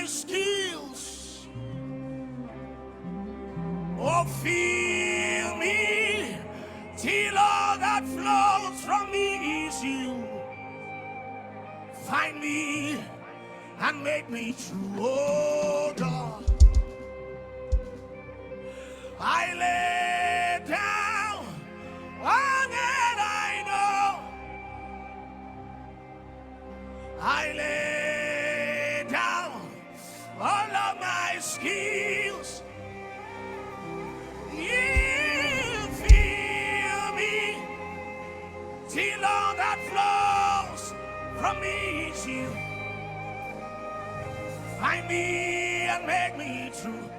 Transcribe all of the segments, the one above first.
my skills. Oh, fill me till all that flows from me is you. Find me and make me true, oh God. I lay down all that I know. I lay down all of my skills. You feel me till all that flows from me is you. Find me and make me true.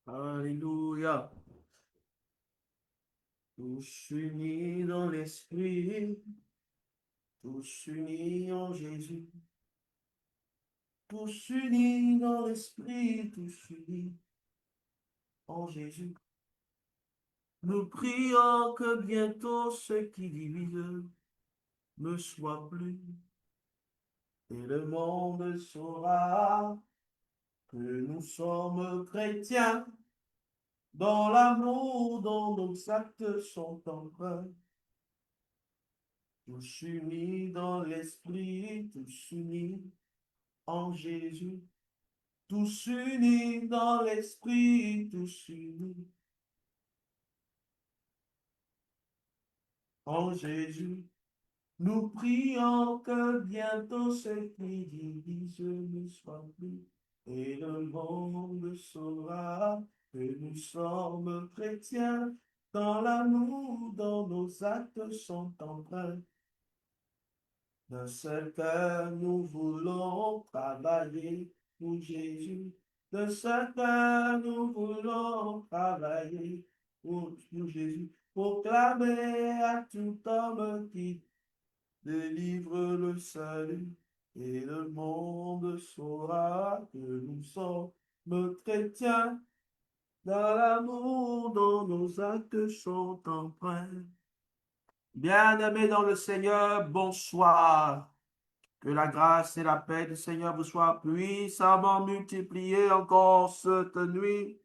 Alléluia. Tous unis dans l'esprit, tous unis en Jésus. Tous unis dans l'esprit, tous unis en Jésus. Nous prions que bientôt ce qui divise ne soit plus. Et le monde saura que nous sommes chrétiens, dans l'amour dont nos actes sont empreints. Tous unis dans l'esprit, tous unis en Jésus. Tous unis dans l'esprit, tous unis en Jésus. Nous prions que bientôt ce qui divise ne soit plus. Et le monde saura que nous sommes chrétiens, dans l'amour dont nos actes sont empreints. D'un seul cœur, nous voulons travailler pour Jésus. D'un seul cœur, nous voulons travailler pour Jésus. Proclamer à tout homme qui délivre le salut. Et le monde saura que nous sommes chrétiens, dans l'amour dont nos actes sont empreints. Bien-aimés dans le Seigneur, bonsoir. Que la grâce et la paix du Seigneur vous soient puissamment multipliées encore cette nuit.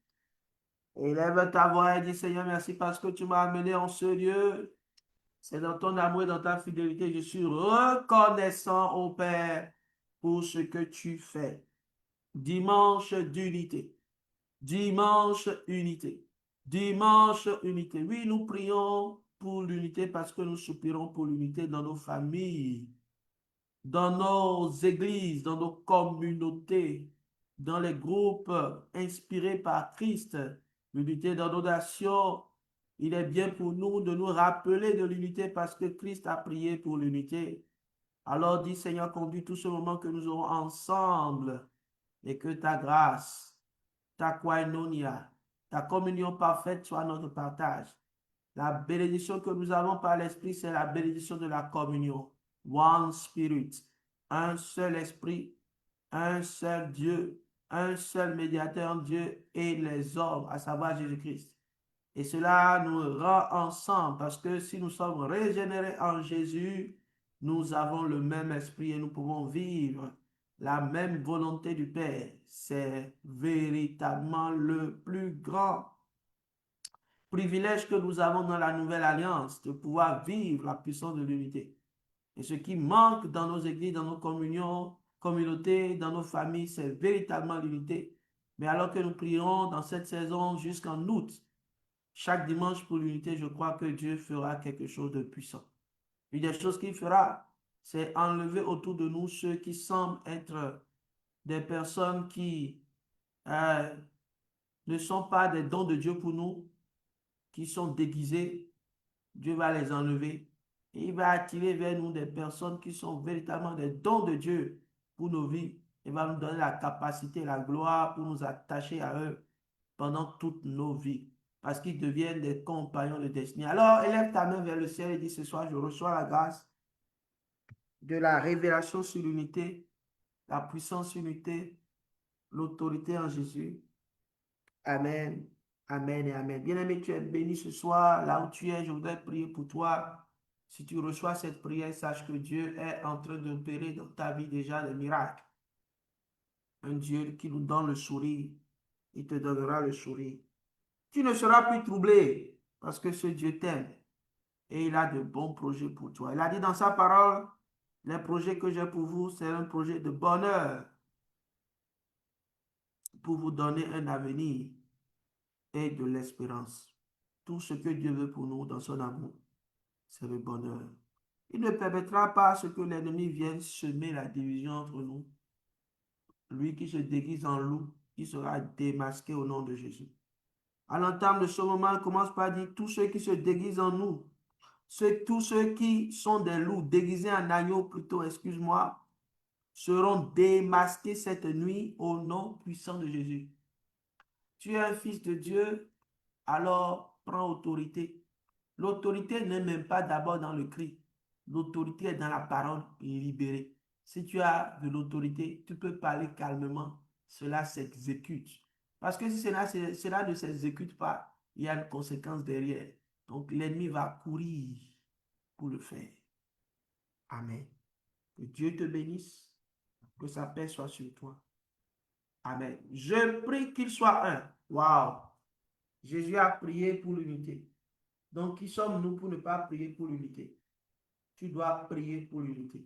Élève ta voix et dis, Seigneur, merci parce que tu m'as amené en ce lieu. C'est dans ton amour et dans ta fidélité, je suis reconnaissant au Père pour ce que tu fais. Dimanche d'unité. Dimanche unité. Dimanche unité. Oui, nous prions pour l'unité parce que nous soupirons pour l'unité dans nos familles, dans nos églises, dans nos communautés, dans les groupes inspirés par Christ, l'unité dans nos nations. Il est bien pour nous de nous rappeler de l'unité parce que Christ a prié pour l'unité. Alors dis Seigneur, conduis tout ce moment que nous aurons ensemble et que ta grâce, ta koinonia, ta communion parfaite soit notre partage. La bénédiction que nous avons par l'Esprit, c'est la bénédiction de la communion. One Spirit, un seul esprit, un seul Dieu, un seul médiateur entre Dieu et les hommes, à savoir Jésus-Christ. Et cela nous rend ensemble parce que si nous sommes régénérés en Jésus, nous avons le même esprit et nous pouvons vivre la même volonté du Père. C'est véritablement le plus grand privilège que nous avons dans la nouvelle alliance, de pouvoir vivre la puissance de l'unité. Et ce qui manque dans nos églises, dans nos communautés, dans nos familles, c'est véritablement l'unité. Mais alors que nous prierons dans cette saison jusqu'en août, chaque dimanche pour l'unité, je crois que Dieu fera quelque chose de puissant. Une des choses qu'il fera, c'est enlever autour de nous ceux qui semblent être des personnes qui ne sont pas des dons de Dieu pour nous, qui sont déguisés. Dieu va les enlever. Et il va attirer vers nous des personnes qui sont véritablement des dons de Dieu pour nos vies. Il va nous donner la capacité, la gloire pour nous attacher à eux pendant toutes nos vies. Parce qu'ils deviennent des compagnons de destinée. Alors, élève ta main vers le ciel et dis ce soir, je reçois la grâce de la révélation sur l'unité, la puissance sur l'unité, l'autorité en Jésus. Amen. Amen et Amen. Bien-aimé, tu es béni ce soir. Là où tu es, je voudrais prier pour toi. Si tu reçois cette prière, sache que Dieu est en train d'opérer dans ta vie déjà des miracles. Un Dieu qui nous donne le sourire, il te donnera le sourire. Tu ne seras plus troublé parce que ce Dieu t'aime et il a de bons projets pour toi. Il a dit dans sa parole, les projets que j'ai pour vous, c'est un projet de bonheur pour vous donner un avenir et de l'espérance. Tout ce que Dieu veut pour nous dans son amour, c'est le bonheur. Il ne permettra pas à ce que l'ennemi vienne semer la division entre nous. Lui qui se déguise en loup, il sera démasqué au nom de Jésus. À l'entame de ce moment, il commence par dire tous ceux qui se déguisent en nous, tous ceux qui sont des loups, déguisés en agneaux plutôt, excuse-moi, seront démasqués cette nuit au nom puissant de Jésus. Tu es un fils de Dieu, alors prends autorité. L'autorité n'est même pas d'abord dans le cri. L'autorité est dans la parole libérée. Si tu as de l'autorité, tu peux parler calmement. Cela s'exécute. Parce que si cela ne s'exécute pas, il y a une conséquence derrière. Donc l'ennemi va courir pour le faire. Amen. Que Dieu te bénisse. Que sa paix soit sur toi. Amen. Je prie qu'il soit un. Waouh. Jésus a prié pour l'unité. Donc, qui sommes-nous pour ne pas prier pour l'unité? Tu dois prier pour l'unité.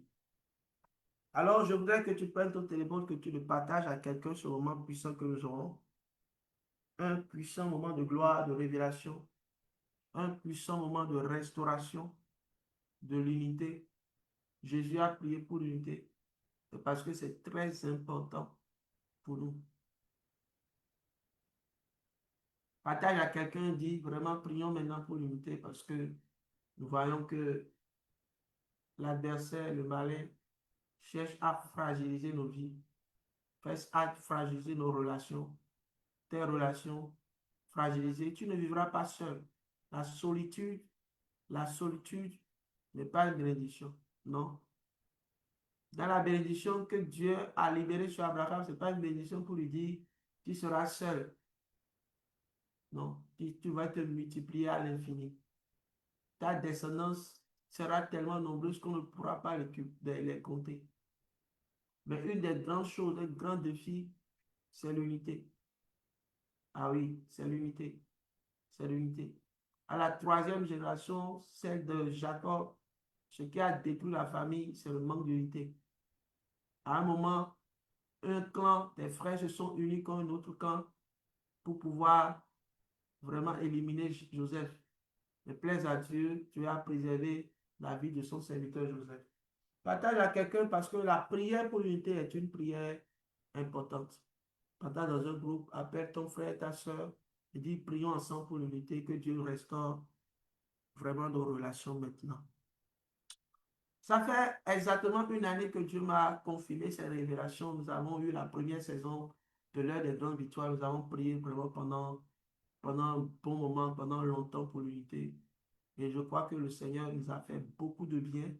Alors, je voudrais que tu prennes ton téléphone, que tu le partages à quelqu'un ce moment puissant que nous aurons. Un puissant moment de gloire, de révélation. Un puissant moment de restauration de l'unité. Jésus a prié pour l'unité parce que c'est très important pour nous. Partage à quelqu'un, dit vraiment prions maintenant pour l'unité parce que nous voyons que l'adversaire, le malin, cherche à fragiliser nos vies, cherche à fragiliser nos relations, tes relations fragilisées. Tu ne vivras pas seul. La solitude n'est pas une bénédiction. Non. Dans la bénédiction que Dieu a libérée sur Abraham, ce n'est pas une bénédiction pour lui dire tu seras seul. Non, tu vas te multiplier à l'infini. Ta descendance sera tellement nombreuse qu'on ne pourra pas les compter. Mais une des grandes choses, un grand défi, c'est l'unité. Ah oui, c'est l'unité. C'est l'unité. À la troisième génération, celle de Jacob, ce qui a détruit la famille, c'est le manque d'unité. À un moment, un clan des frères se sont unis contre un autre clan pour pouvoir vraiment éliminer Joseph. et plaise à Dieu, Dieu a préservé la vie de son serviteur Joseph. Partage à quelqu'un parce que la prière pour l'unité est une prière importante. Partage dans un groupe, appelle ton frère, ta soeur, et dis prions ensemble pour l'unité, que Dieu restaure vraiment nos relations maintenant. Ça fait exactement une année que Dieu m'a confirmé ces révélations. Nous avons eu la première saison de l'heure des grandes victoires. Nous avons prié vraiment pendant un bon moment, pendant longtemps pour l'unité. Et je crois que le Seigneur nous a fait beaucoup de bien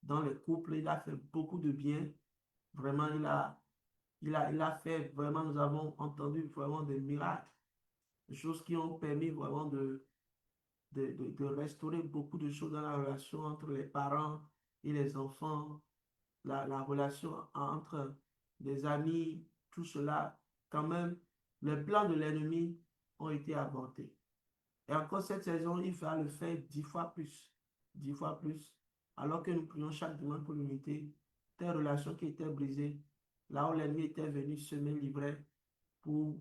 dans les couples. Il a fait beaucoup de bien. Vraiment, il a fait vraiment, nous avons entendu vraiment des miracles, des choses qui ont permis vraiment de restaurer beaucoup de choses dans la relation entre les parents et les enfants, la relation entre les amis, tout cela, quand même, les plans de l'ennemi ont été abordés. Et encore cette saison, il va le faire 10 fois plus. 10 fois plus. Alors que nous prions chaque dimanche pour l'unité, des relations qui étaient brisées, là où l'ennemi était venu semer l'ivraie pour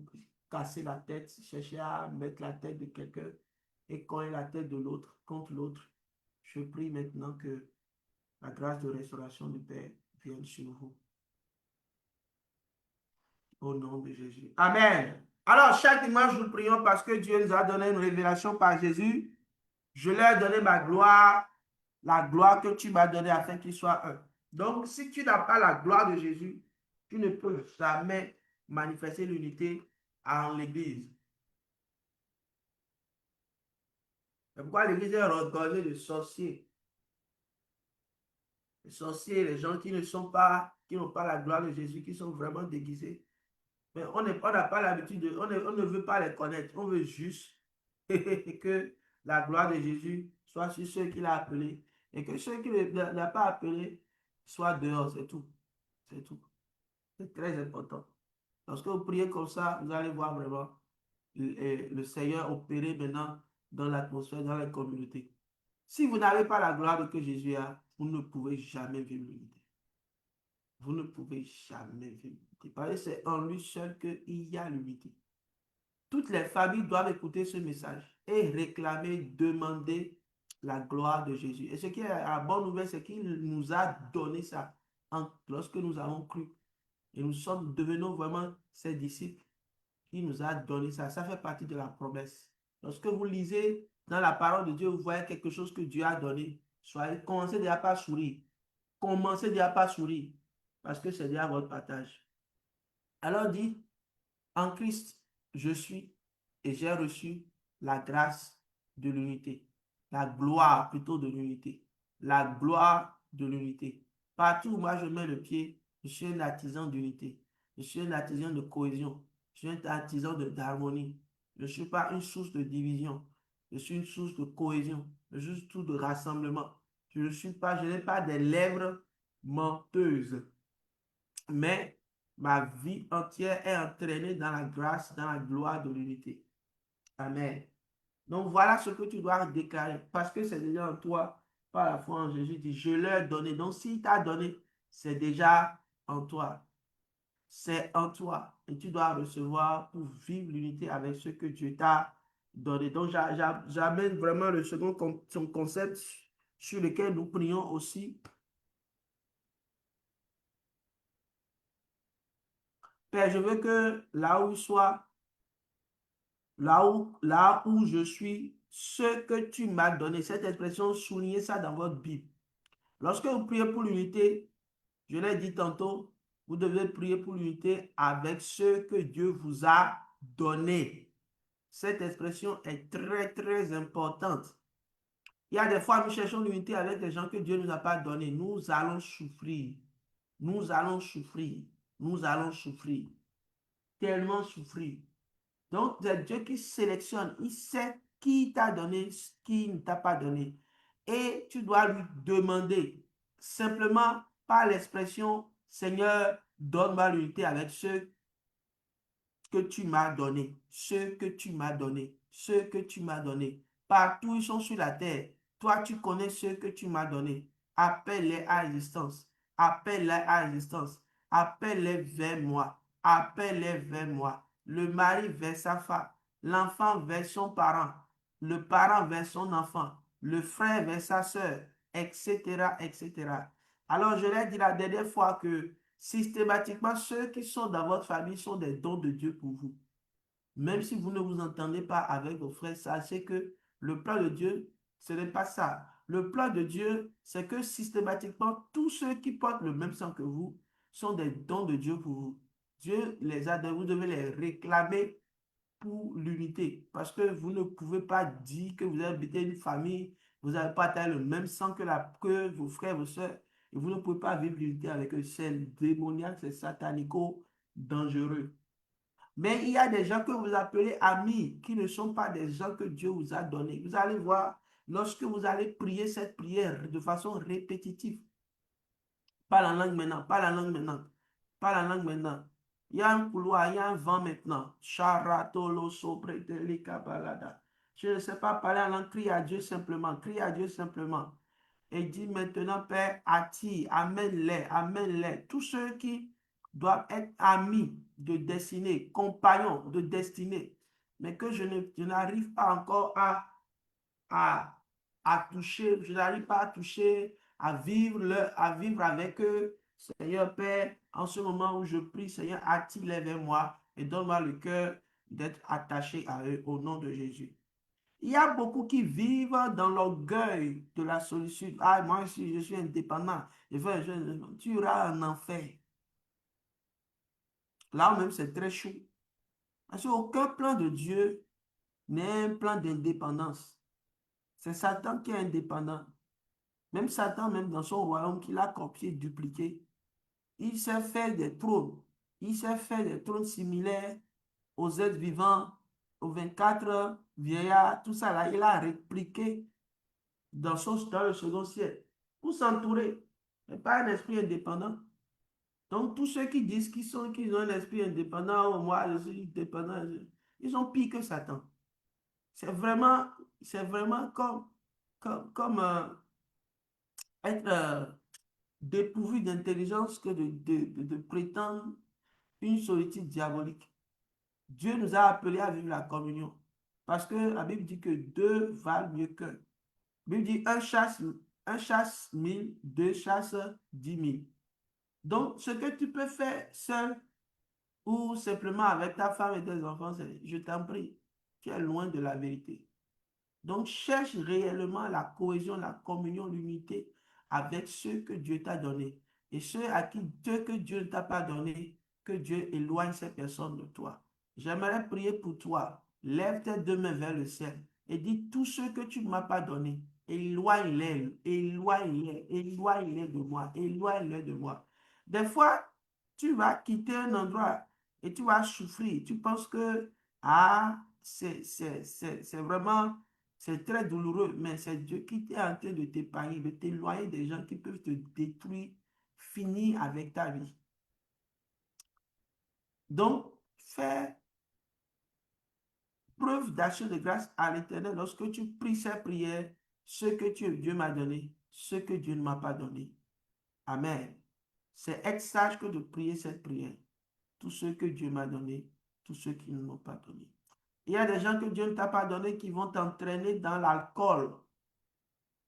casser la tête, chercher à mettre la tête de quelqu'un et cogner la tête de l'autre contre l'autre. Je prie maintenant que la grâce de restauration du Père vienne sur vous. Au nom de Jésus. Amen. Alors, chaque dimanche, nous prions parce que Dieu nous a donné une révélation par Jésus. Je leur ai donné ma gloire, la gloire que tu m'as donnée afin qu'ils soient un. Donc, si tu n'as pas la gloire de Jésus, tu ne peux jamais manifester l'unité en l'Église. C'est pourquoi l'Église est regorgée de sorciers. Les sorciers, les gens qui n'ont pas la gloire de Jésus, qui sont vraiment déguisés. Mais on n'a pas l'habitude, on ne veut pas les connaître. On veut juste que la gloire de Jésus soit sur ceux qu'il a appelés et que ceux qui ne l'ont pas appelé soient dehors. C'est tout. C'est tout. C'est très important. Lorsque vous priez comme ça, vous allez voir vraiment le Seigneur opérer maintenant dans l'atmosphère, dans la communauté. Si vous n'avez pas la gloire que Jésus a, vous ne pouvez jamais vivre l'unité. Vous ne pouvez jamais vivre l'unité. Parce que c'est en lui seul qu'il y a l'unité. Toutes les familles doivent écouter ce message et réclamer, demander la gloire de Jésus. Et ce qui est la bonne nouvelle, c'est qu'il nous a donné ça lorsque nous avons cru. Et nous sommes devenus vraiment ses disciples. Il nous a donné ça. Ça fait partie de la promesse. Lorsque vous lisez dans la parole de Dieu, vous voyez quelque chose que Dieu a donné. Commencez déjà par sourire. Commencez déjà par sourire. Parce que c'est déjà votre partage. Alors dit, en Christ, je suis et j'ai reçu la grâce de l'unité. La gloire plutôt de l'unité. La gloire de l'unité. Partout où moi je mets le pied, je suis un artisan d'unité. Je suis un artisan de cohésion. Je suis un artisan d'harmonie. Je ne suis pas une source de division. Je suis une source de cohésion. Je suis une source de rassemblement. Je n'ai pas des lèvres menteuses. Mais ma vie entière est entraînée dans la grâce, dans la gloire de l'unité. Amen. Donc voilà ce que tu dois déclarer parce que c'est déjà en toi par la foi en Jésus. Dit, je leur ai donné. Donc s'il t'a donné, c'est déjà en toi. C'est en toi. Et tu dois recevoir pour vivre l'unité avec ce que Dieu t'a donné. Donc j'amène vraiment le second concept sur lequel nous prions aussi. Père, je veux que là où il soit, là où je suis, ce que tu m'as donné, cette expression, soulignez ça dans votre Bible. Lorsque vous priez pour l'unité, je l'ai dit tantôt, vous devez prier pour l'unité avec ce que Dieu vous a donné. Cette expression est très, très importante. Il y a des fois, nous cherchons l'unité avec des gens que Dieu ne nous a pas donné. Nous allons souffrir. Nous allons souffrir. Nous allons souffrir. Tellement souffrir. Donc, c'est Dieu qui sélectionne. Il sait qui t'a donné, qui ne t'a pas donné. Et tu dois lui demander simplement par l'expression « Seigneur, donne-moi l'unité avec ce que tu m'as donné. Ce que tu m'as donné. Ce que tu m'as donné. » Partout ils sont sur la terre. Toi, tu connais ce que tu m'as donné. Appelle-les à l'existence. Appelle-les à l'existence. Appelle-les vers moi. Appelle-les vers moi. Le mari vers sa femme, l'enfant vers son parent, le parent vers son enfant, le frère vers sa sœur, etc., etc. Alors, je l'ai dit la dernière fois que systématiquement, ceux qui sont dans votre famille sont des dons de Dieu pour vous. Même si vous ne vous entendez pas avec vos frères, sachez que le plan de Dieu, ce n'est pas ça. Le plan de Dieu, c'est que systématiquement, tous ceux qui portent le même sang que vous sont des dons de Dieu pour vous. Dieu les a donnés, vous devez les réclamer pour l'unité. Parce que vous ne pouvez pas dire que vous habitez une famille, vous n'avez pas le même sang que vos frères, vos soeurs, et vous ne pouvez pas vivre l'unité avec eux. C'est démoniaque, c'est satanico, dangereux. Mais il y a des gens que vous appelez amis, qui ne sont pas des gens que Dieu vous a donnés. Vous allez voir, lorsque vous allez prier cette prière de façon répétitive, pas la langue maintenant, pas la langue maintenant, pas la langue maintenant. Il y a un couloir, il y a un vent maintenant. Charatolo sobretelika balada. Je ne sais pas parler en langue, crie à Dieu simplement, crie à Dieu simplement. Et dis maintenant, Père, attire, amène-les, amène-les. Tous ceux qui doivent être amis de destinée, compagnons de destinée, mais que je n'arrive pas encore à, à toucher, je n'arrive pas à toucher, à vivre avec eux. Seigneur Père, en ce moment où je prie, Seigneur, attire-les vers moi et donne-moi le cœur d'être attaché à eux au nom de Jésus. Il y a beaucoup qui vivent dans l'orgueil de la solitude. Ah, moi, si je suis indépendant, tu iras en enfer. Là même, c'est très chaud. Parce qu'aucun plan de Dieu n'est un plan d'indépendance. C'est Satan qui est indépendant. Même Satan, même dans son royaume qu'il a copié, dupliqué, il sait faire des trônes. Il sait faire des trônes similaires aux êtres vivants, aux 24 vieillards, tout ça là, il a répliqué dans le second ciel pour s'entourer, mais pas un esprit indépendant. Donc, tous ceux qui disent qu'ils ont un esprit indépendant, oh, moi je suis indépendant, ils sont pires que Satan. C'est vraiment comme être dépourvu d'intelligence que de prétendre une solitude diabolique. Dieu nous a appelés à vivre la communion. Parce que la Bible dit que deux valent mieux qu'un. La Bible dit un chasse 1000, deux chasse 10 000. Donc, ce que tu peux faire seul ou simplement avec ta femme et tes enfants, c'est, je t'en prie, tu es loin de la vérité. Donc, cherche réellement la cohésion, la communion, l'unité avec ceux que Dieu t'a donné. Et ceux à qui que Dieu ne t'a pas donné, que Dieu éloigne ces personnes de toi. J'aimerais prier pour toi. Lève tes deux mains vers le ciel et dis tous ceux que tu ne m'as pas donné, éloigne-les, éloigne-les, éloigne-les de moi, éloigne-les de moi. Des fois, tu vas quitter un endroit et tu vas souffrir. Tu penses que, ah, c'est vraiment c'est très douloureux, mais c'est Dieu qui est en train de t'épargner, de t'éloigner des gens qui peuvent te détruire, finir avec ta vie. Donc, fais preuve d'action de grâce à l'Éternel lorsque tu pries ces prières, ce que Dieu m'a donné, ce que Dieu ne m'a pas donné. Amen. C'est être sage que de prier cette prière. Tout ce que Dieu m'a donné, tous ceux qui ne m'ont pas donné. Il y a des gens que Dieu ne t'a pas donné qui vont t'entraîner dans l'alcool,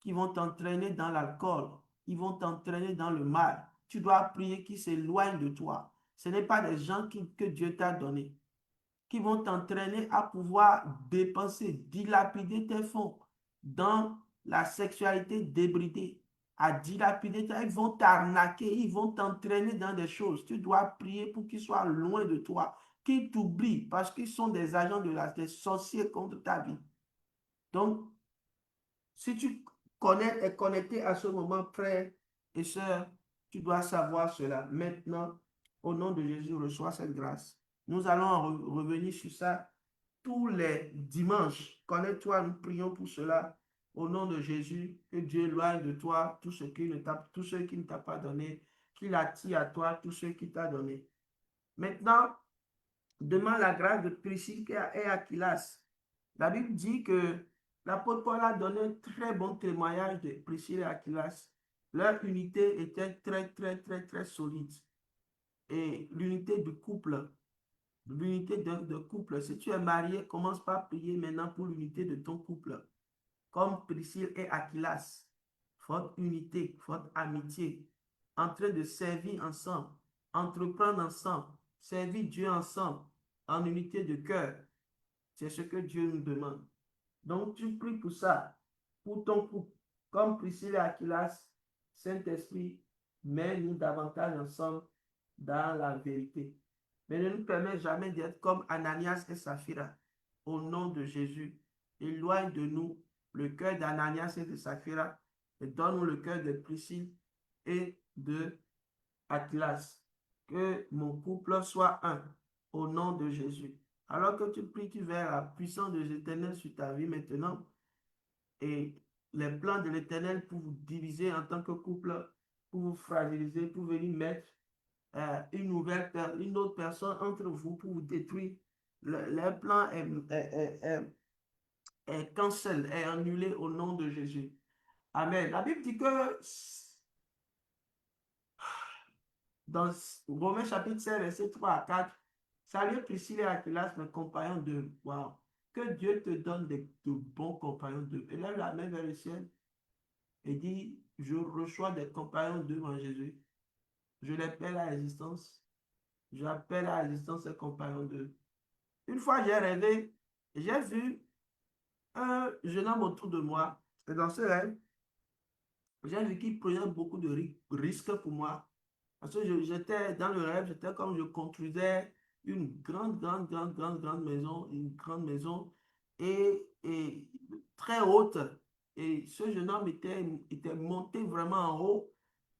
qui vont t'entraîner dans l'alcool, ils vont t'entraîner dans le mal. Tu dois prier qu'ils s'éloignent de toi. Ce n'est pas des gens que Dieu t'a donné, qui vont t'entraîner à pouvoir dépenser, dilapider tes fonds dans la sexualité débridée, à dilapider, ils vont t'arnaquer, ils vont t'entraîner dans des choses. Tu dois prier pour qu'ils soient loin de toi, qu'ils t'oublient parce qu'ils sont des agents des sorciers contre ta vie. Donc, si tu es connecté à ce moment, frère et sœur, tu dois savoir cela. Maintenant, au nom de Jésus, reçois cette grâce. Nous allons revenir sur ça tous les dimanches. Connais-toi, nous prions pour cela. Au nom de Jésus, que Dieu éloigne de toi tout ce qui ne t'a pas donné, qu'il attire à toi tout ce qu'il t'a donné. Maintenant, demande la grâce de Priscille et Aquilas. La Bible dit que l'apôtre Paul a donné un très bon témoignage de Priscille et Aquilas. Leur unité était très, très, très, très solide. Et l'unité du couple l'unité de couple. Si tu es marié, commence par prier maintenant pour l'unité de ton couple. Comme Priscille et Aquilas, votre unité, votre amitié, en train de servir ensemble, entreprendre ensemble, servir Dieu ensemble, en unité de cœur. C'est ce que Dieu nous demande. Donc, tu pries pour ça, pour ton couple, comme Priscille et Aquilas, Saint-Esprit, mets-nous davantage ensemble dans la vérité. Mais ne nous permets jamais d'être comme Ananias et Saphira. Au nom de Jésus, éloigne de nous le cœur d'Ananias et de Saphira et donne-nous le cœur de Priscille et de Aquilas. Que mon couple soit un au nom de Jésus. Alors que tu pries, tu verras la puissance de l'Éternel sur ta vie maintenant et les plans de l'Éternel pour vous diviser en tant que couple, pour vous fragiliser, pour venir mettre une autre personne entre vous pour vous détruire. Le plan est cancel, est annulé au nom de Jésus. Amen. La Bible dit que dans Romains chapitre 7, verset 3 à 4, salut Priscille et Aquilas, mes compagnons de... Wow. Que Dieu te donne de bons compagnons de... Élève la main vers le ciel et dit, je reçois des compagnons d'œuvre en Jésus. Je les appelle à l'existence. J'appelle à l'existence ces compagnons d'œuvre. Une fois, j'ai rêvé, j'ai vu un jeune homme autour de moi. Et dans ce rêve, j'ai vu qu'il prenait beaucoup de risques pour moi. Parce que j'étais dans le rêve, j'étais comme je construisais une grande maison, une grande maison et très haute. Et ce jeune homme était monté vraiment en haut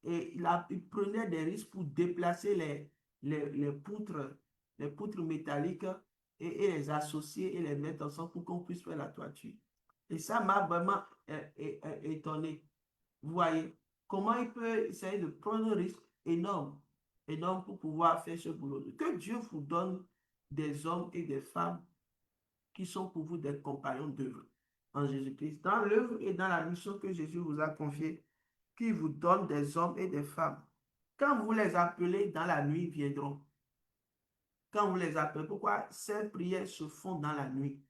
et il prenait des risques pour déplacer les poutres métalliques et les associer et les mettre ensemble pour qu'on puisse faire la toiture. Et ça m'a vraiment étonné. Vous voyez comment il peut essayer de prendre un risque énorme, énorme pour pouvoir faire ce boulot. Que Dieu vous donne des hommes et des femmes qui sont pour vous des compagnons d'œuvre en Jésus-Christ, dans l'œuvre et dans la mission que Jésus vous a confiée, qui vous donne des hommes et des femmes. Quand vous les appelez dans la nuit, ils viendront. Quand vous les appelez, pourquoi ces prières se font dans la nuit?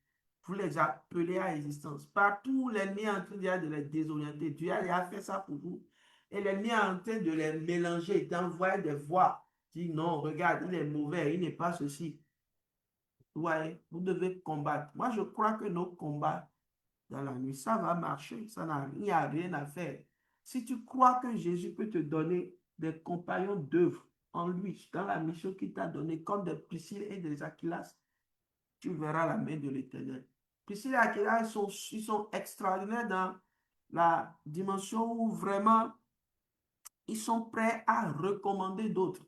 Vous les appelez à existence. Partout, l'ennemi est en train de les désorienter. Dieu a fait ça pour vous. Et l'ennemi est en train de les mélanger, d'envoyer des voix. Dit non, regarde, il est mauvais, il n'est pas ceci. Vous voyez, vous devez combattre. Moi, je crois que nos combats dans la nuit, ça va marcher. Il n'y a rien à faire. Si tu crois que Jésus peut te donner des compagnons d'œuvre en lui, dans la mission qu'il t'a donnée, comme des Priscille et des Aquilas, tu verras la main de l'Éternel. Priscille et Aquilas, ils sont extraordinaires dans la dimension où vraiment ils sont prêts à recommander d'autres,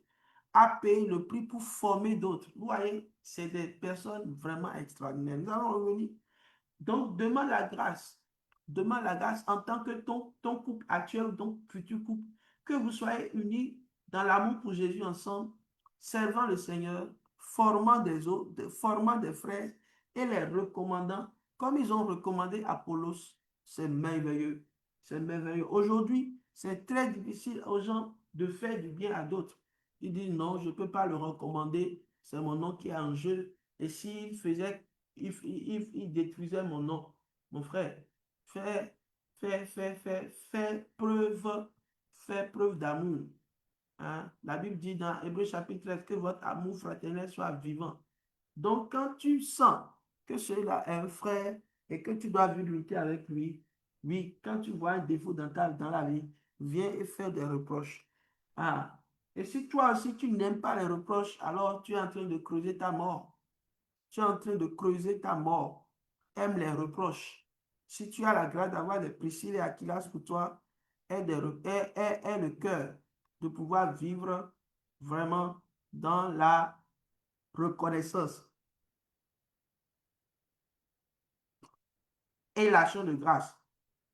à payer le prix pour former d'autres. Vous voyez, c'est des personnes vraiment extraordinaires. Nous allons revenir. Donc, demande la grâce. Demande la grâce en tant que ton couple actuel, ton futur couple, que vous soyez unis dans l'amour pour Jésus ensemble, servant le Seigneur, formant des autres, formant des frères et les recommandant comme ils ont recommandé Apollos. C'est merveilleux. C'est merveilleux. Aujourd'hui, c'est très difficile aux gens de faire du bien à d'autres. Ils disent non, je ne peux pas le recommander, c'est mon nom qui est en jeu. Et s'il faisait, il détruisait mon nom, mon frère, fais preuve d'amour. Hein? La Bible dit dans Hébreux chapitre 13 que votre amour fraternel soit vivant. Donc, quand tu sens que celui-là est un frère et que tu dois vivre l'unité avec lui, oui, quand tu vois un défaut dans la vie, viens et fais des reproches. Ah. Et si toi aussi tu n'aimes pas les reproches, alors tu es en train de creuser ta mort. Tu es en train de creuser ta mort. Aime les reproches. Si tu as la grâce d'avoir des Priscille et Aquilas pour toi, aie le cœur de pouvoir vivre vraiment dans la reconnaissance et l'action de grâce.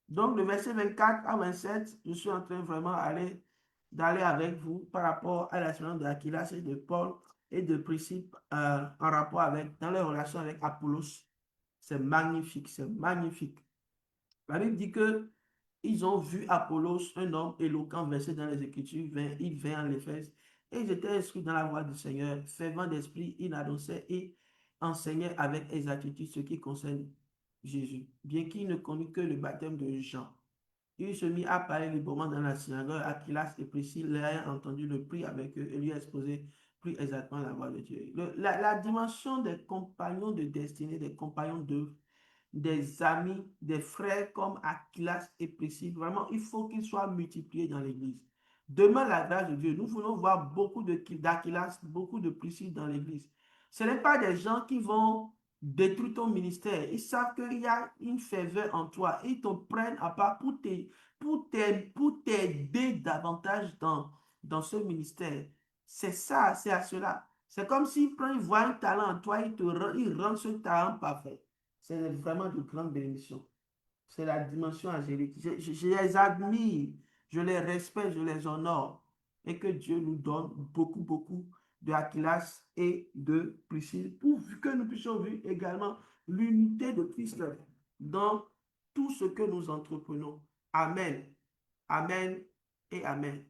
Donc, le verset 24 à 27, je suis en train vraiment d'aller avec vous par rapport à l'action d'Aquilas et de Paul et de Priscille en rapport avec, dans leur relation avec Apollos. C'est magnifique, c'est magnifique. La Bible dit que ils ont vu Apollos, un homme éloquent versé dans les Écritures, il vint en Éphèse Et ils étaient instruits dans la voie du Seigneur, fervents d'esprit, ils annonçaient et enseignaient avec exactitude ce qui concerne Jésus, bien qu'il ne connût que le baptême de Jean. Il se mit à parler librement dans la synagogue. Aquilas et Priscille, l'ayant entendu, le prit avec eux et lui exposé plus exactement la voix de Dieu. La dimension des compagnons de destinée, des compagnons d'œuvre, des amis, des frères comme Aquilas et Priscille, vraiment, il faut qu'ils soient multipliés dans l'Église. Demain, la grâce de Dieu, nous voulons voir beaucoup d'Aquilas, beaucoup de Priscille dans l'Église. Ce n'est pas des gens qui vont détruire ton ministère. Ils savent qu'il y a une ferveur en toi. Ils te prennent à part pour t'aider davantage dans ce ministère. C'est ça, c'est à cela. C'est comme s'ils voient un talent en toi, ils rendent ce talent parfait. C'est vraiment de grandes bénédictions. C'est la dimension angélique. Je les admire, je les respecte, je les honore. Et que Dieu nous donne beaucoup, beaucoup de Aquilas et de Priscille, pour que nous puissions voir également l'unité de Christ dans tout ce que nous entreprenons. Amen. Amen et Amen.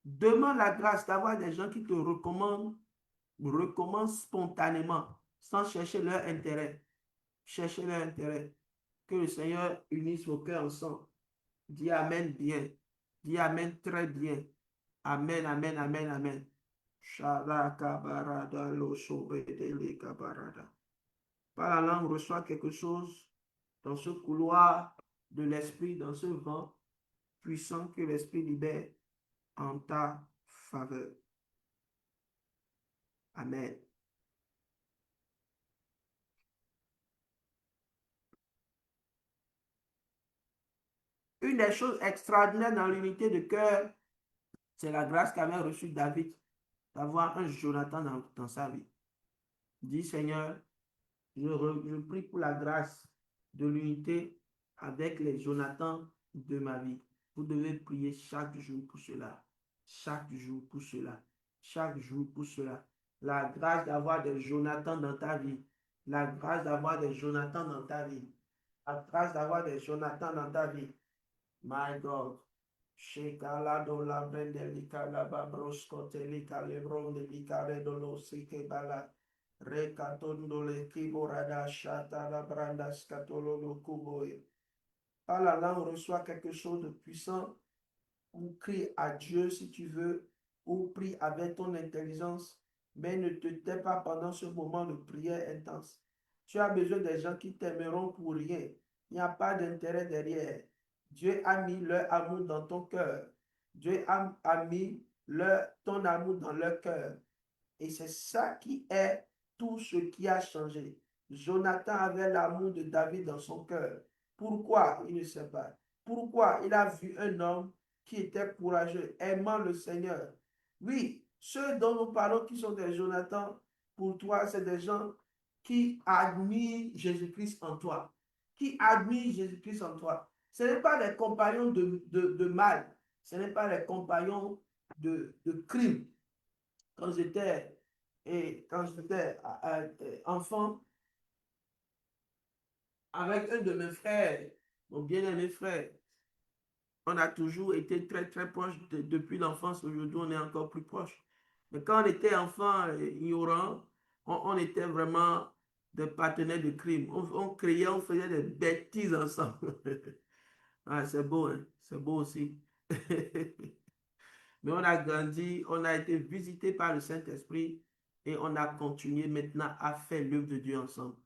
Demande la grâce d'avoir des gens qui te recommandent spontanément, sans chercher leur intérêt. Cherchez leur intérêt. Que le Seigneur unisse vos cœurs ensemble. Dis Amen bien. Dis Amen très bien. Amen, Amen, Amen, Amen. Par la langue, reçois quelque chose dans ce couloir de l'esprit, dans ce vent puissant que l'esprit libère en ta faveur. Amen. Une des choses extraordinaires dans l'unité de cœur, c'est la grâce qu'avait reçue David d'avoir un Jonathan dans sa vie. Dis Seigneur, je prie pour la grâce de l'unité avec les Jonathan de ma vie. Vous devez prier chaque jour pour cela. Chaque jour pour cela. Chaque jour pour cela. La grâce d'avoir des Jonathan dans ta vie. La grâce d'avoir des Jonathan dans ta vie. La grâce d'avoir des Jonathan dans ta vie. My God. Shekala do la brendelika la babroskotelika lebrondelika redolo sikebala. Rekatondole kiborada shata la branda skatololo kuboye. Par la langue, reçoit quelque chose de puissant, ou crie à Dieu si tu veux, ou prie avec ton intelligence, mais ne te tais pas pendant ce moment de prière intense. Tu as besoin des gens qui t'aimeront pour rien. Il n'y a pas d'intérêt derrière. Dieu a mis leur amour dans ton cœur. Dieu a mis ton amour dans leur cœur. Et c'est ça qui est tout ce qui a changé. Jonathan avait l'amour de David dans son cœur. Pourquoi? Il ne sait pas. Pourquoi? Il a vu un homme qui était courageux, aimant le Seigneur. Oui, ceux dont nous parlons qui sont des Jonathan, pour toi, c'est des gens qui admirent Jésus-Christ en toi. Qui admirent Jésus-Christ en toi. Ce n'est pas des compagnons de mal. Ce n'est pas des compagnons de crime. Quand j'étais enfant, avec un de mes frères, mon bien-aimé frère, on a toujours été très, très proches depuis l'enfance. Aujourd'hui, on est encore plus proches. Mais quand on était enfant, ignorant, on était vraiment des partenaires de crime. On criait, on faisait des bêtises ensemble. Ah, c'est beau, hein? C'est beau aussi. Mais on a grandi, on a été visité par le Saint-Esprit et on a continué maintenant à faire l'œuvre de Dieu ensemble.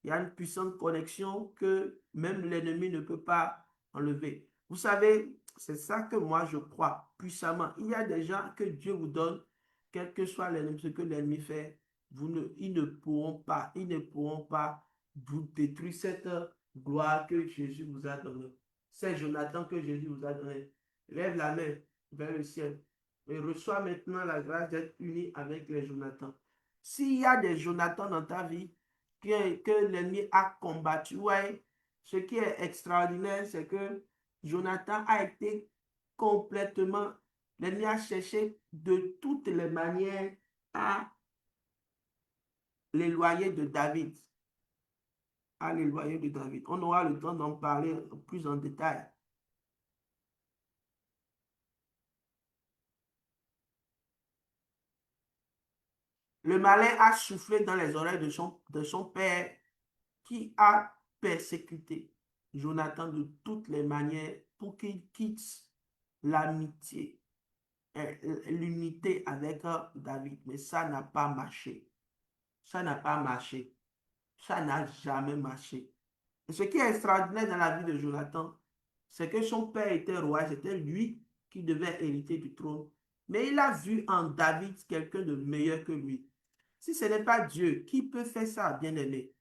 Il y a une puissante connexion que même l'ennemi ne peut pas enlever. Vous savez, c'est ça que moi je crois puissamment. Il y a des gens que Dieu vous donne, quel que soit ce que l'ennemi fait, ils ne pourront pas vous détruire cette gloire que Jésus vous a donnée. C'est Jonathan que Jésus vous a donné. Lève la main vers le ciel et reçois maintenant la grâce d'être uni avec les Jonathan. S'il y a des Jonathan dans ta vie que l'ennemi a combattu, ouais, ce qui est extraordinaire, c'est que Jonathan a été complètement, l'ennemi a cherché de toutes les manières à l'éloigner de David. À l'éloigner de David. On aura le temps d'en parler plus en détail. Le malin a soufflé dans les oreilles de son père qui a persécuté Jonathan de toutes les manières pour qu'il quitte l'amitié, l'unité avec David. Mais ça n'a pas marché. Ça n'a pas marché. Ça n'a jamais marché. Et ce qui est extraordinaire dans la vie de Jonathan, c'est que son père était roi, c'était lui qui devait hériter du trône. Mais il a vu en David quelqu'un de meilleur que lui. Si ce n'est pas Dieu, qui peut faire ça, bien-aimé?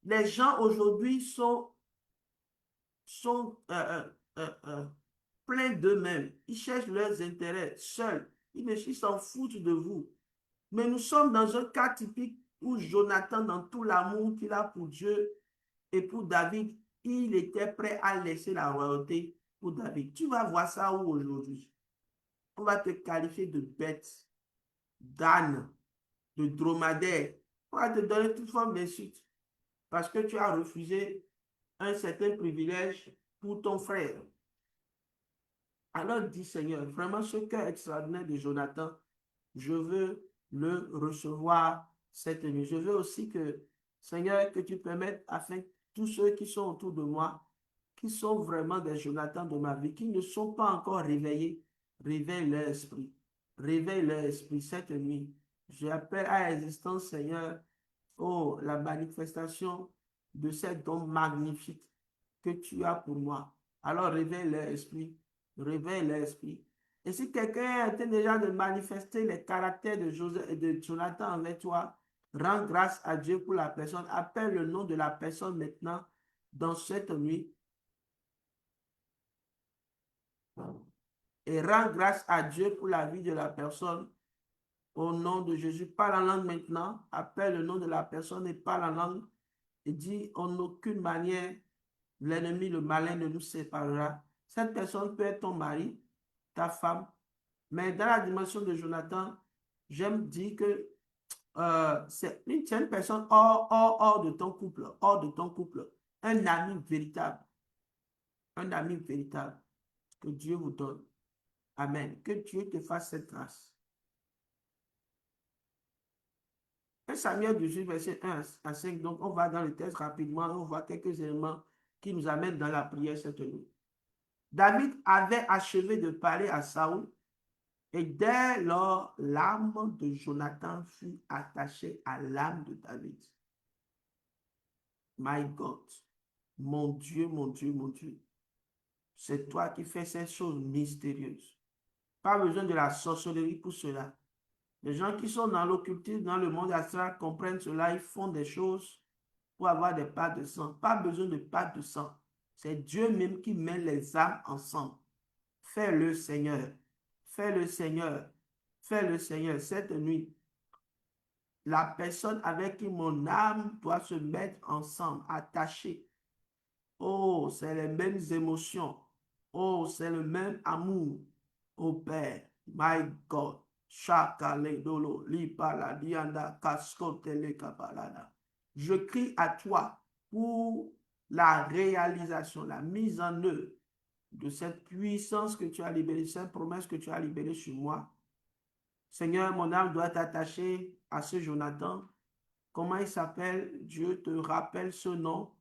Les gens aujourd'hui sont pleins d'eux-mêmes. Ils cherchent leurs intérêts seuls. Ils s'en foutent de vous. Mais nous sommes dans un cas typique où Jonathan, dans tout l'amour qu'il a pour Dieu et pour David, il était prêt à laisser la royauté pour David. Tu vas voir ça où aujourd'hui? On va te qualifier de bête, d'âne, de dromadaire. On va te donner toute forme d'insulte parce que tu as refusé un certain privilège pour ton frère. Alors dis Seigneur, vraiment ce cœur extraordinaire de Jonathan, je veux le recevoir cette nuit. Je veux aussi que, Seigneur, que tu permettes afin que tous ceux qui sont autour de moi, qui sont vraiment des Jonathan de ma vie, qui ne sont pas encore réveillés, réveille leur esprit. Réveille leur esprit cette nuit. J'appelle à l'existence, Seigneur, oh, la manifestation de cet don magnifique que tu as pour moi. Alors réveille leur esprit. Réveille leur esprit. Et si quelqu'un était déjà de manifester les caractères de Jonathan avec toi, rends grâce à Dieu pour la personne. Appelle le nom de la personne maintenant dans cette nuit. Et rends grâce à Dieu pour la vie de la personne. Au nom de Jésus, parle en langue maintenant. Appelle le nom de la personne et parle en langue. Et dis en aucune manière, l'ennemi, le malin ne nous séparera. Cette personne peut être ton mari, ta femme. Mais dans la dimension de Jonathan, j'aime dire que c'est une personne hors de ton couple, hors de ton couple. Un ami véritable. Un ami véritable. Que Dieu vous donne. Amen. Que Dieu te fasse cette grâce. 1 Samuel 18, verset 1 à 5. Donc, on va dans le texte rapidement. On voit quelques éléments qui nous amènent dans la prière cette nuit. David avait achevé de parler à Saül. Et dès lors, l'âme de Jonathan fut attachée à l'âme de David. My God, mon Dieu, mon Dieu, mon Dieu. C'est toi qui fais ces choses mystérieuses. Pas besoin de la sorcellerie pour cela. Les gens qui sont dans l'occultisme, dans le monde astral, comprennent cela. Ils font des choses pour avoir des pâtes de sang. Pas besoin de pâtes de sang. C'est Dieu même qui met les âmes ensemble. Fais-le, Seigneur. Fais-le, Seigneur. Fais-le, Seigneur, cette nuit. La personne avec qui mon âme doit se mettre ensemble, attachée. Oh, c'est les mêmes émotions. Oh, c'est le même amour. Oh Père, my God. Chakaledolo, lipala, dianda, kaskotele, kapalada. Je crie à toi pour la réalisation, la mise en œuvre de cette puissance que tu as libérée, cette promesse que tu as libérée sur moi. Seigneur, mon âme doit t'attacher à ce Jonathan. Comment il s'appelle? Dieu te rappelle ce nom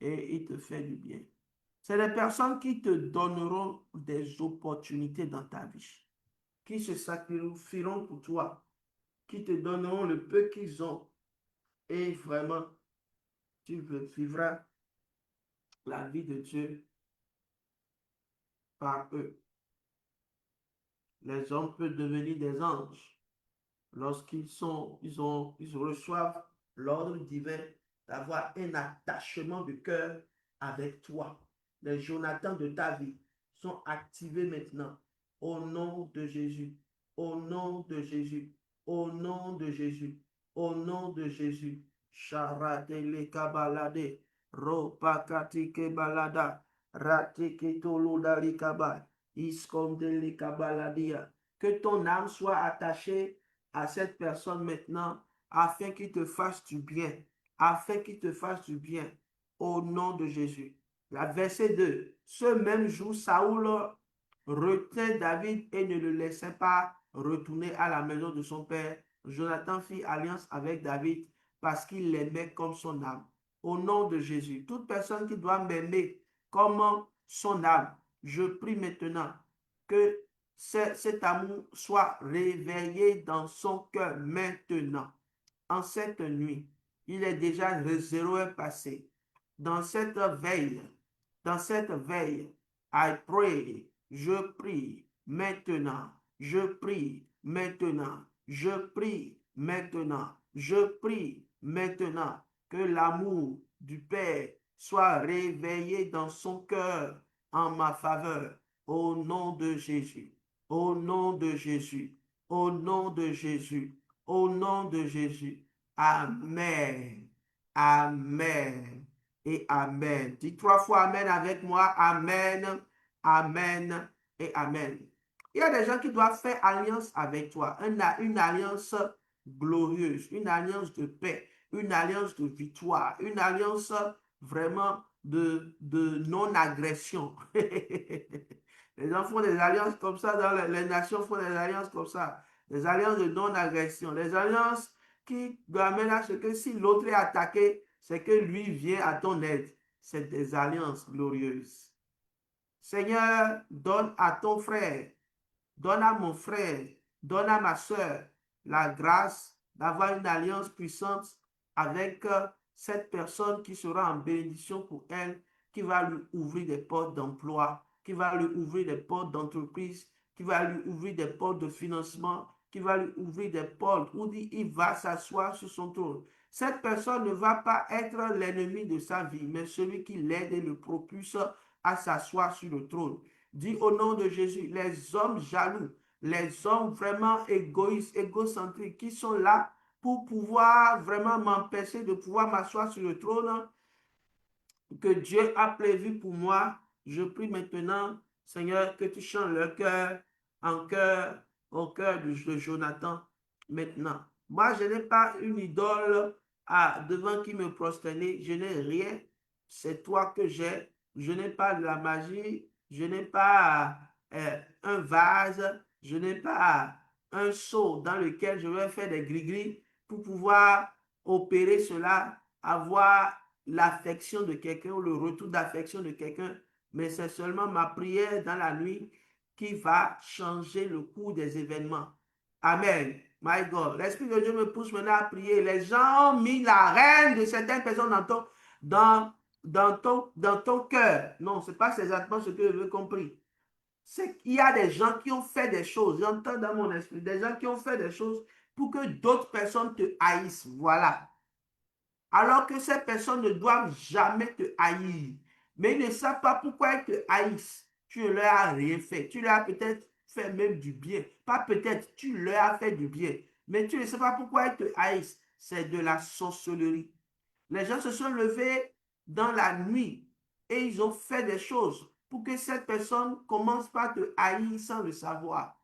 et il te fait du bien. C'est les personnes qui te donneront des opportunités dans ta vie, qui se sacrifieront pour toi, qui te donneront le peu qu'ils ont. Et vraiment, tu vivras la vie de Dieu par eux. Les hommes peuvent devenir des anges lorsqu'ils reçoivent l'ordre divin d'avoir un attachement de cœur avec toi. Les Jonathan de ta vie sont activés maintenant au nom de Jésus, au nom de Jésus, au nom de Jésus, au nom de Jésus. Charatele kabalade, ropakatike balada, ratike toludari kabal, iskondele kabaladia. Que ton âme soit attachée à cette personne maintenant, afin qu'il te fasse du bien, afin qu'il te fasse du bien, au nom de Jésus. La verset 2, ce même jour, Saoul retint David et ne le laissait pas retourner à la maison de son père, Jonathan fit alliance avec David parce qu'il l'aimait comme son âme. Au nom de Jésus, toute personne qui doit m'aimer comme son âme, je prie maintenant que cet amour soit réveillé dans son cœur maintenant. En cette nuit, il est déjà 0 heure passée. Dans cette veille, I pray, je prie maintenant, je prie maintenant, je prie maintenant, je prie maintenant que l'amour du Père soit réveillé dans son cœur en ma faveur. Au nom de Jésus, au nom de Jésus, au nom de Jésus, au nom de Jésus. Amen. Amen et Amen. Dis 3 fois Amen avec moi. Amen, Amen et Amen. Il y a des gens qui doivent faire alliance avec toi. Une alliance glorieuse, une alliance de paix, une alliance de victoire, une alliance vraiment de non-agression. Les gens font des alliances comme ça, dans les nations font des alliances comme ça. Des alliances de non-agression, des alliances qui amènent à ce que si l'autre est attaqué, c'est que lui vient à ton aide. C'est des alliances glorieuses. Seigneur, donne à ton frère, donne à mon frère, donne à ma soeur la grâce d'avoir une alliance puissante avec cette personne qui sera en bénédiction pour elle, qui va lui ouvrir des portes d'emploi, qui va lui ouvrir des portes d'entreprise, qui va lui ouvrir des portes de financement, qui va lui ouvrir des portes où il va s'asseoir sur son trône. Cette personne ne va pas être l'ennemi de sa vie, mais celui qui l'aide et le propulse à s'asseoir sur le trône. Dis au nom de Jésus, les hommes jaloux, les hommes vraiment égoïstes, égocentriques, qui sont là pour pouvoir vraiment m'empêcher de pouvoir m'asseoir sur le trône que Dieu a prévu pour moi, je prie maintenant, Seigneur, que tu changes leur cœur en cœur, au cœur de Jonathan maintenant. Moi, je n'ai pas une idole devant qui me prosterner, je n'ai rien, c'est toi que j'ai. Je n'ai pas de la magie, je n'ai pas un vase, je n'ai pas un seau dans lequel je vais faire des gris-gris pour pouvoir opérer cela, avoir l'affection de quelqu'un ou le retour d'affection de quelqu'un, mais c'est seulement ma prière dans la nuit qui va changer le cours des événements. Amen. My God. L'Esprit de Dieu me pousse maintenant à prier. Les gens ont mis la reine de certaines personnes dans ton cœur. Non, ce n'est pas exactement ce que je veux compris. C'est qu'il y a des gens qui ont fait des choses, j'entends dans mon esprit, des gens qui ont fait des choses pour que d'autres personnes te haïssent. Voilà. Alors que ces personnes ne doivent jamais te haïr. Mais ils ne savent pas pourquoi ils te haïssent. Tu ne leur as rien fait. Tu leur as peut-être fait même du bien. Pas peut-être, tu leur as fait du bien. Mais tu ne sais pas pourquoi ils te haïssent. C'est de la sorcellerie. Les gens se sont levés dans la nuit et ils ont fait des choses pour que cette personne commence par te haïr sans le savoir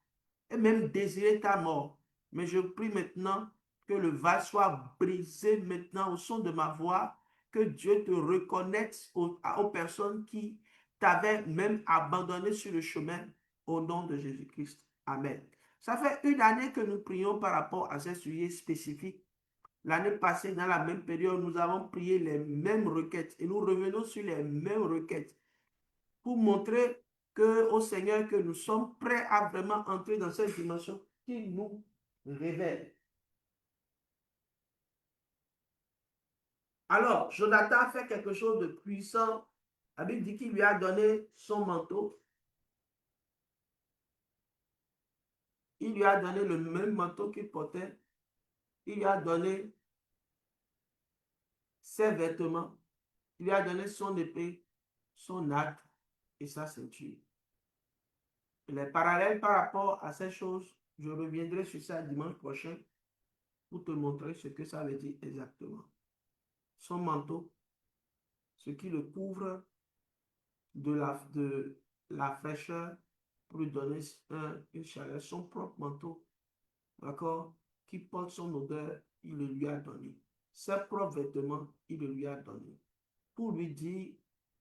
et même désirer ta mort. Mais je prie maintenant que le vase soit brisé maintenant au son de ma voix, que Dieu te reconnecte aux personnes qui t'avaient même abandonné sur le chemin au nom de Jésus-Christ. Amen. Ça fait 1 année que nous prions par rapport à ce sujet spécifique. L'année passée, dans la même période, nous avons prié les mêmes requêtes et nous revenons sur les mêmes requêtes pour montrer au Seigneur que nous sommes prêts à vraiment entrer dans cette dimension qui nous révèle. Alors, Jonathan a fait quelque chose de puissant. La Bible dit qu'il lui a donné son manteau. Il lui a donné le même manteau qu'il portait. Il lui a donné ses vêtements. Il lui a donné son épée, son arc et sa ceinture. Les parallèles par rapport à ces choses, je reviendrai sur ça dimanche prochain pour te montrer ce que ça veut dire exactement. Son manteau, ce qui le couvre de la fraîcheur pour lui donner une chaleur, son propre manteau, d'accord, qui porte son odeur, il le lui a donné. Ses propres vêtements, il le lui a donné. Pour lui dire,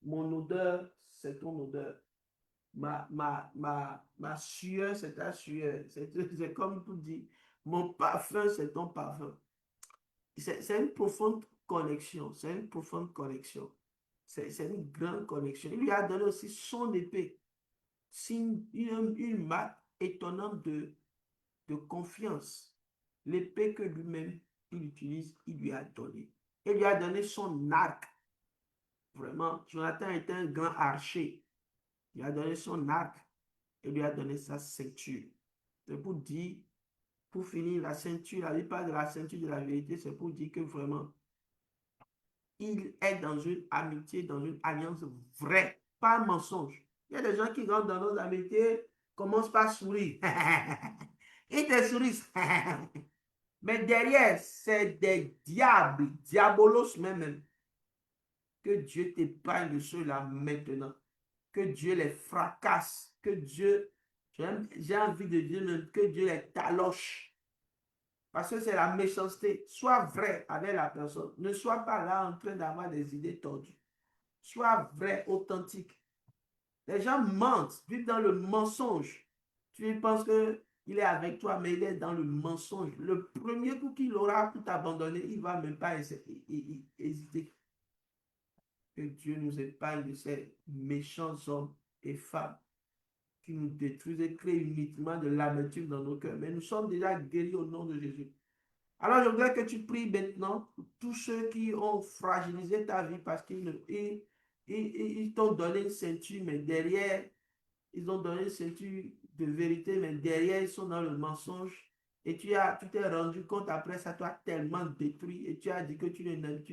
mon odeur, c'est ton odeur. Ma sueur, c'est ta sueur. C'est comme pour dire, Mon parfum, c'est ton parfum. C'est une profonde connexion. C'est une profonde connexion. C'est une grande connexion. Il lui a donné aussi son épée. C'est une marque étonnante de confiance. L'épée que lui-même il utilise, il lui a donné. Il lui a donné son arc. Vraiment, Jonathan était un grand archer. Il lui a donné son arc. Il lui a donné sa ceinture. C'est pour dire, pour finir, la ceinture, la plupart de la ceinture de la vérité, c'est pour dire que vraiment, il est dans une amitié, dans une alliance vraie, pas un mensonge. Il y a des gens qui rentrent dans nos amitiés, commencent par sourire. Ils te sourient. Mais derrière, c'est des diables, diabolos même. Que Dieu t'épargne de ceux-là maintenant. Que Dieu les fracasse. Que Dieu, j'ai envie de dire même, que Dieu les taloche. Parce que c'est la méchanceté. Sois vrai avec la personne. Ne sois pas là en train d'avoir des idées tordues. Sois vrai, authentique. Les gens mentent, vivent dans le mensonge. Tu penses qu'il est avec toi, mais il est dans le mensonge. Le premier coup qu'il aura pour t'abandonner, il ne va même pas hésiter. Que Dieu nous épargne de ces méchants hommes et femmes qui nous détruisent et créent uniquement de l'amertume dans nos cœurs. Mais nous sommes déjà guéris au nom de Jésus. Alors, je voudrais que tu pries maintenant pour tous ceux qui ont fragilisé ta vie parce qu'ils t'ont donné une ceinture, mais derrière, ils ont donné une ceinture de vérité, mais derrière, ils sont dans le mensonge. Et tu t'es rendu compte après ça, toi tellement détruit et tu as dit que tu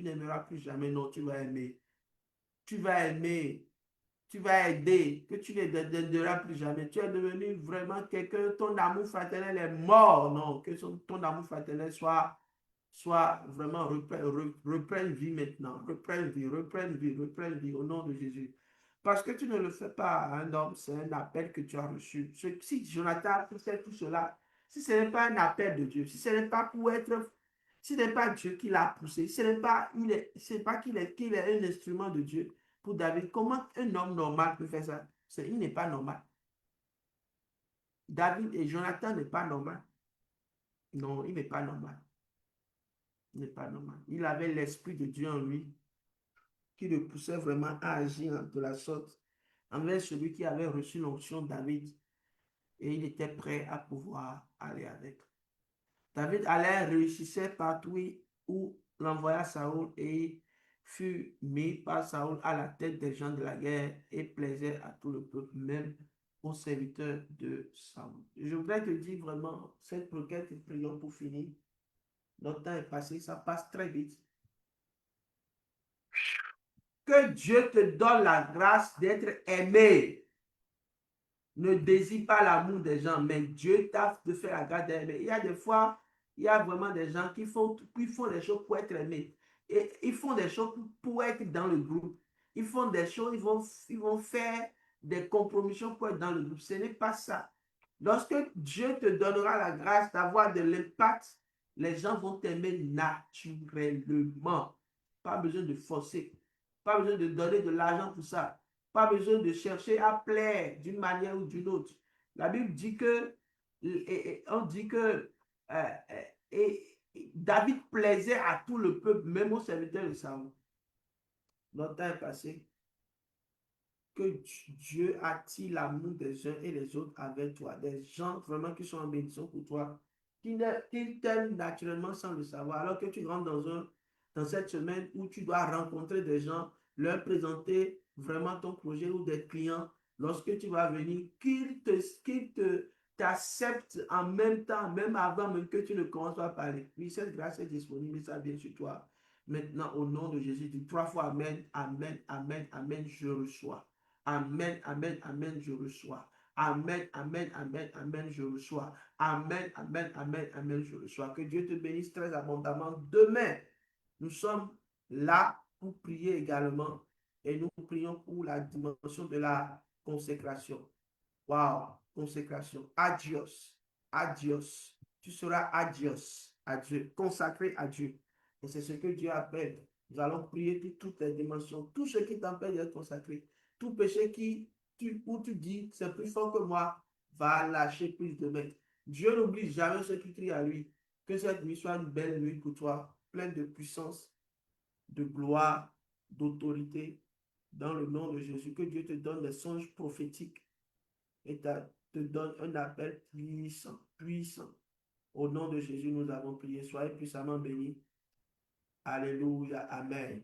n'aimeras plus jamais. Non, tu vas aimer. Tu vas aimer. Tu vas aider, que tu ne donneras plus jamais. Tu es devenu vraiment quelqu'un, ton amour fraternel est mort. Non, que ton amour fraternel soit vraiment reprenne vie maintenant. Reprenne vie au nom de Jésus. Parce que tu ne le fais pas à un homme, c'est un appel que tu as reçu. Si Jonathan a fait tout cela, si ce n'est pas un appel de Dieu, si ce n'est pas pour être, si ce n'est pas Dieu qui l'a poussé, si ce n'est pas, qu'il est un instrument de Dieu pour David, comment un homme normal peut faire ça? Il n'est pas normal. David et Jonathan n'est pas normal. Non, il n'est pas normal. Il n'est pas normal. Il avait l'esprit de Dieu en lui qui le poussait vraiment à agir de la sorte envers celui qui avait reçu l'onction de David et il était prêt à pouvoir aller avec. David allait, réussissait partout où l'envoya Saoul et fut mis par Saoul à la tête des gens de la guerre et plaisait à tout le peuple, même aux serviteurs de Saoul. Je voudrais te dire vraiment, cette requête et prions pour finir. Notre temps est passé, ça passe très vite. Que Dieu te donne la grâce d'être aimé. Ne désire pas l'amour des gens, mais Dieu t'a de faire la grâce d'aimer. Il y a des fois, il y a vraiment des gens qui font des choses pour être aimés. Et ils font des choses pour être dans le groupe. Ils font des choses, ils vont faire des compromissions pour être dans le groupe. Ce n'est pas ça. Lorsque Dieu te donnera la grâce d'avoir de l'impact, les gens vont t'aimer naturellement. Pas besoin de forcer. Pas besoin de donner de l'argent pour ça. Pas besoin de chercher à plaire d'une manière ou d'une autre. La Bible dit que, on dit que David plaisait à tout le peuple, même aux serviteurs de Saül. Notre temps est passé. Que Dieu attire l'amour des uns et les autres avec toi. Des gens vraiment qui sont en bénédiction pour toi, qui t'aiment naturellement sans le savoir. Alors que tu rentres dans cette semaine où tu dois rencontrer des gens, leur présenter vraiment ton projet ou des clients, lorsque tu vas venir, qu'ils t'acceptent en même temps, même avant même que tu ne commences à parler. Oui, cette grâce est disponible, ça vient sur toi. Maintenant, au nom de Jésus, dis 3 fois Amen, Amen, Amen, Amen, je reçois. Amen, amen, amen, je reçois. Amen, amen, amen, amen, je reçois. Amen, amen, amen, amen, je reçois. Que Dieu te bénisse très abondamment. Demain, nous sommes là pour prier également et nous prions pour la dimension de la consécration. Waouh, consécration. Adios, adios. Tu seras adios à Dieu, consacré à Dieu. Et c'est ce que Dieu appelle. Nous allons prier pour toutes les dimensions, tout ce qui t'empêche d'être consacré. Tout péché où tu dis, c'est plus fort que moi, va lâcher prise demain. Dieu n'oublie jamais ceux qui crient à lui. Que cette nuit soit une belle nuit pour toi, pleine de puissance, de gloire, d'autorité, dans le nom de Jésus. Que Dieu te donne des songes prophétiques et te donne un appel puissant, puissant. Au nom de Jésus, nous avons prié. Soyez puissamment bénis. Alléluia. Amen.